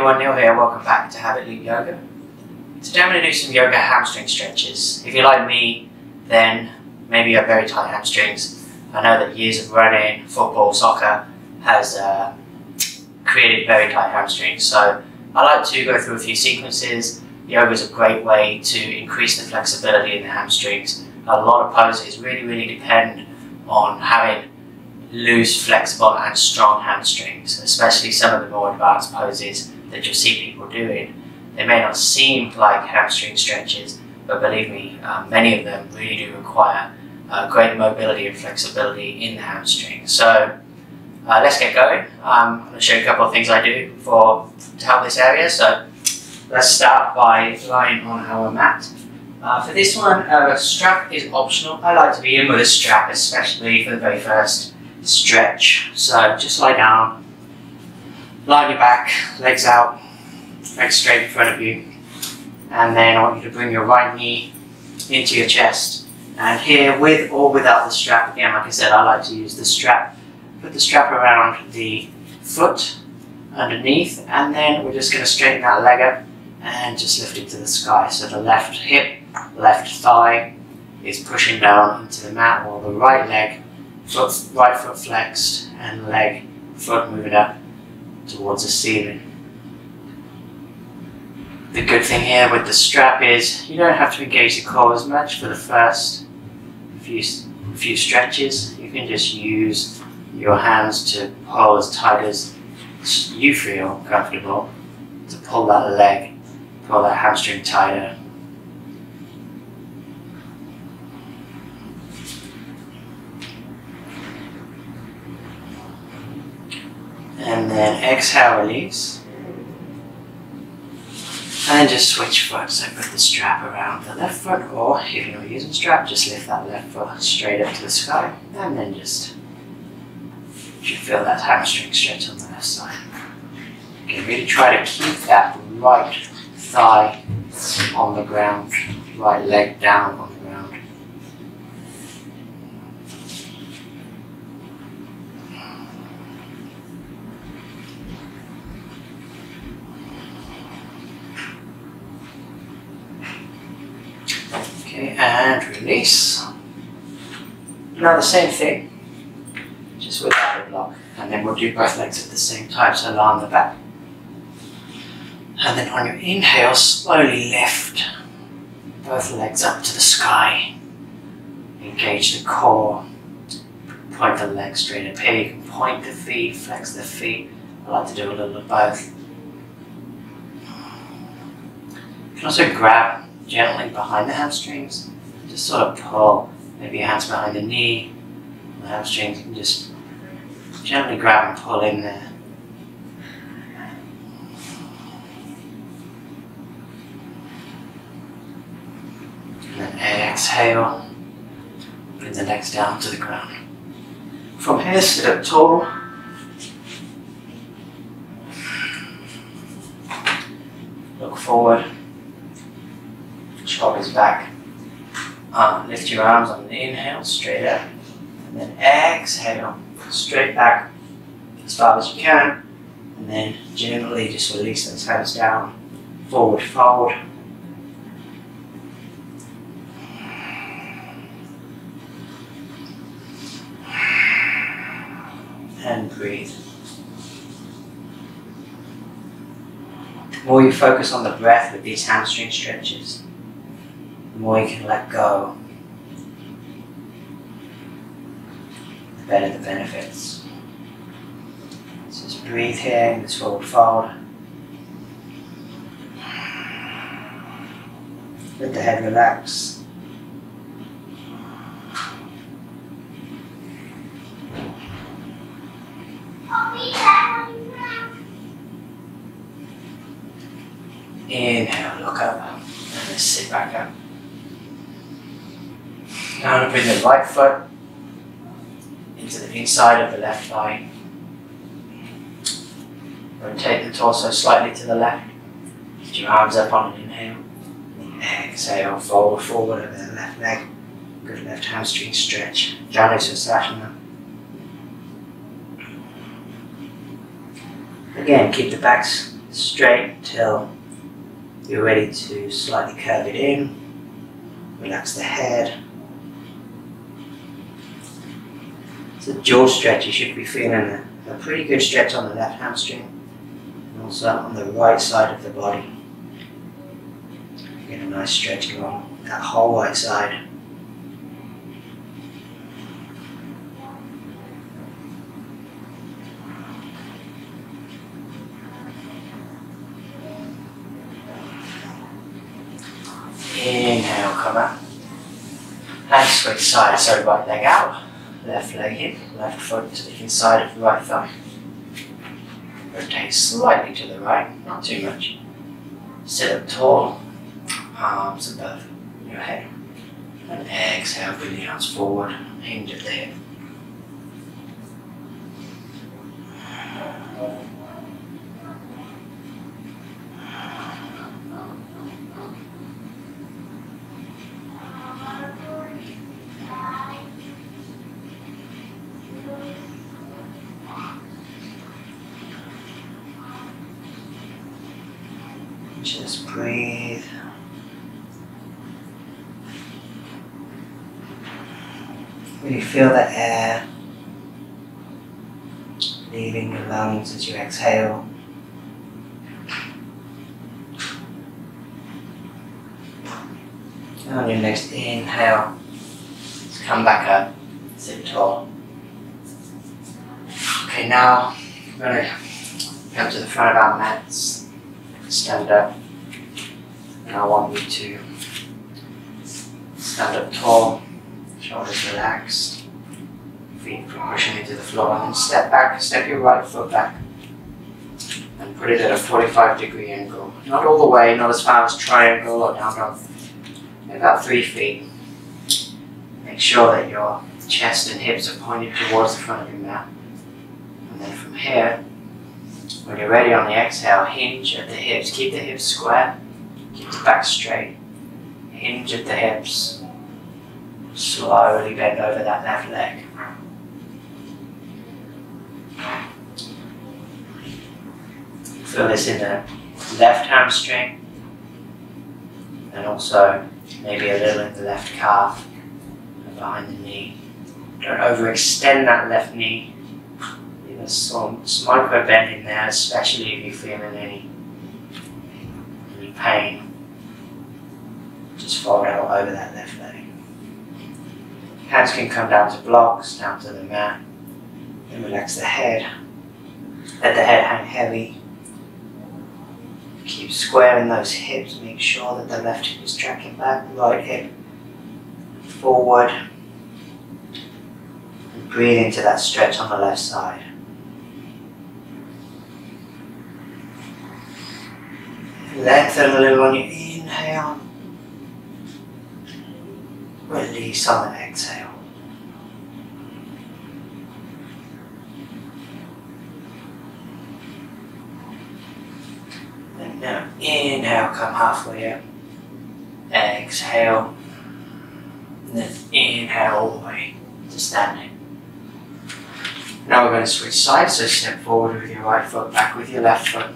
everyone, Neil here, welcome back to Habit Loop Yoga. Today I'm going to do some yoga hamstring stretches. If you're like me, then maybe you have very tight hamstrings. I know that years of running, football, soccer has created very tight hamstrings. So I like to go through a few sequences. Yoga is a great way to increase the flexibility in the hamstrings. A lot of poses really depend on having loose, flexible and strong hamstrings, especially some of the more advanced poses that you'll see people doing. They may not seem like hamstring stretches, but believe me, many of them really do require great mobility and flexibility in the hamstring. So let's get going. I'm going to show you a couple of things I do to help this area. So let's start by lying on our mat. For this one, a strap is optional. I like to be in with a strap, especially for the very first stretch. So just lie down, lie on your back, legs out, legs straight in front of you, and then I want you to bring your right knee into your chest. And here, with or without the strap, again, like I said, I like to use the strap. Put the strap around the foot underneath, and then we're just going to straighten that leg up and just lift it to the sky. So the left hip, left thigh is pushing down into the mat, while the right leg, right foot flexed, and leg, foot moving up towards the ceiling. The good thing here with the strap is you don't have to engage the core as much for the first few stretches. You can just use your hands to pull as tight as you feel comfortable to pull that leg, pull that hamstring tighter. And then exhale, release. And then just switch foot, so put the strap around the left foot, or if you're not using strap, just lift that left foot straight up to the sky, and then just, you should feel that hamstring stretch on the left side. Okay, really try to keep that right thigh on the ground, right leg down on the ground. Okay, and release. Now the same thing, just without a block. And then we'll do both legs at the same time, so lie on the back. And then on your inhale, slowly lift both legs up to the sky. Engage the core. Point the legs straight up here. You can point the feet, flex the feet. I like to do a little of both. You can also grab gently behind the hamstrings. Just sort of pull, maybe your hands behind the knee, the hamstrings, you can just gently grab and pull in there. And then exhale, bring the legs down to the ground. From here, sit up tall. Look forward. Shoulders back. Lift your arms on the inhale, straight up. And then exhale, straight back as far as you can. And then gently just release those hands down. Forward fold. And breathe. The more you focus on the breath with these hamstring stretches, the more you can let go, the better the benefits. So just breathe here in this forward fold. Let the head relax. Inhale, look up, and then sit back up. Now bring the right foot into the inside of the left thigh. Rotate the torso slightly to the left. Lift your arms up on an inhale. Exhale, fold forward over the left leg. Good left hamstring stretch. Janu Sursasana. Again, keep the backs straight until you're ready to slightly curve it in. Relax the head. It's a jaw stretch. You should be feeling a pretty good stretch on the left hamstring and also on the right side of the body. Get a nice stretch along that whole right side. Inhale, come up. And switch side, so right leg out, left leg in, left foot to the inside of the right thigh. Rotate slightly to the right, not too much. Sit up tall, arms above your head. And exhale, bring the arms forward, hinge at the hip. Just breathe. Really feel the air leaving your lungs as you exhale. And on your next inhale, just come back up, sit tall. Okay, now we're going to come to the front of our mats. Stand up, and I want you to stand up tall, shoulders relaxed, feet pushing into the floor, and then step back, step your right foot back and put it at a 45-degree angle. Not all the way, not as far as triangle or down dog, about 3 feet. Make sure that your chest and hips are pointed towards the front of your mat. And then from here, when you're ready on the exhale, hinge at the hips. Keep the hips square. Keep the back straight. Hinge at the hips. Slowly bend over that left leg. Feel this in the left hamstring. And also maybe a little in the left calf and behind the knee. Don't overextend that left knee. There's some micro bend in there, especially if you're feeling any pain. Just fold out over that left leg. Hands can come down to blocks, down to the mat. Then relax the head. Let the head hang heavy. Keep squaring those hips. Make sure that the left hip is tracking back, right hip forward. And breathe into that stretch on the left side. Lengthen a little on your inhale. Release on the exhale. And now inhale, come halfway up. Exhale. And then inhale all the way to standing. Now we're going to switch sides, so step forward with your right foot, back with your left foot.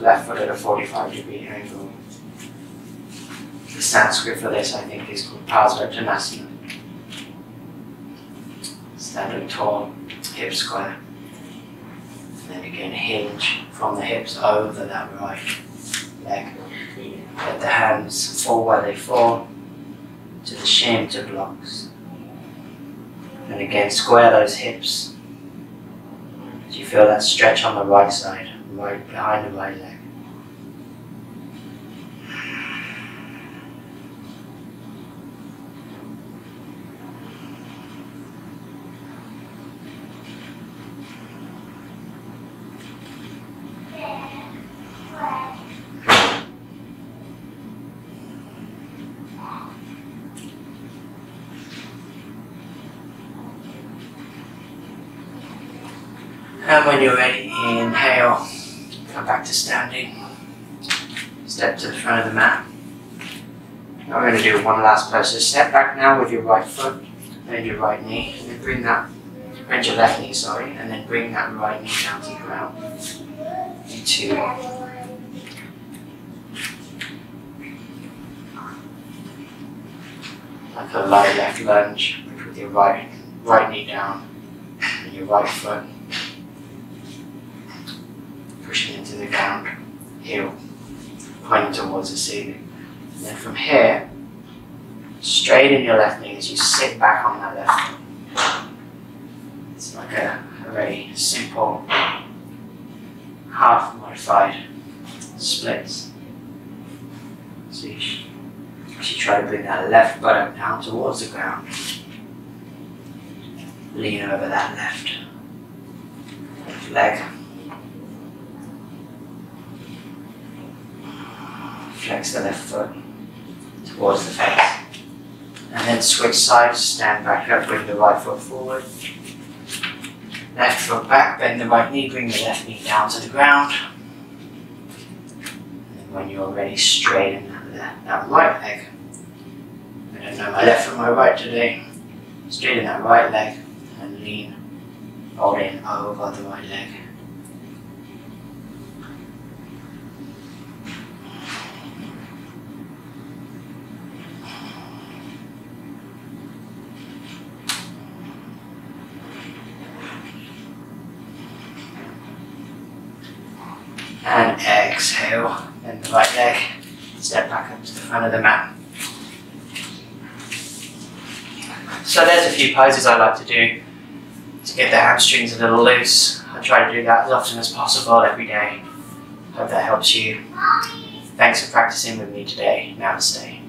Left foot at a 45-degree angle. The Sanskrit for this, I think, is called Parsvartanasana. Stand up tall, hips square. And then again, hinge from the hips over that right leg. Let the hands fall where they fall, to the shin, to blocks. And again, square those hips as you feel that stretch on the right side, right behind the right leg. And when you're ready, inhale, come back to standing. Step to the front of the mat. Now we're going to do one last pose. So step back now with your right foot, bend your right knee, and then bend your left knee, sorry, and then bring that right knee down to the ground into like a low left lunge, with your right knee down and your right foot pushing into the ground, heel pointing towards the ceiling. And then from here, straighten your left knee as you sit back on that left foot. It's like a very simple, half modified splits. So you try to bring that left buttock down towards the ground. Lean over that left leg. Flex the left foot towards the face. And then switch sides, stand back up, bring the right foot forward. Left foot back, bend the right knee, bring the left knee down to the ground. And then when you're ready, straighten that right leg. I don't know my left from my right today. Straighten that right leg and lean, roll in over the right leg. And exhale, bend the right leg, step back up to the front of the mat. So there's a few poses I like to do to get the hamstrings a little loose. I try to do that as often as possible every day. Hope that helps you. Thanks for practicing with me today. Namaste.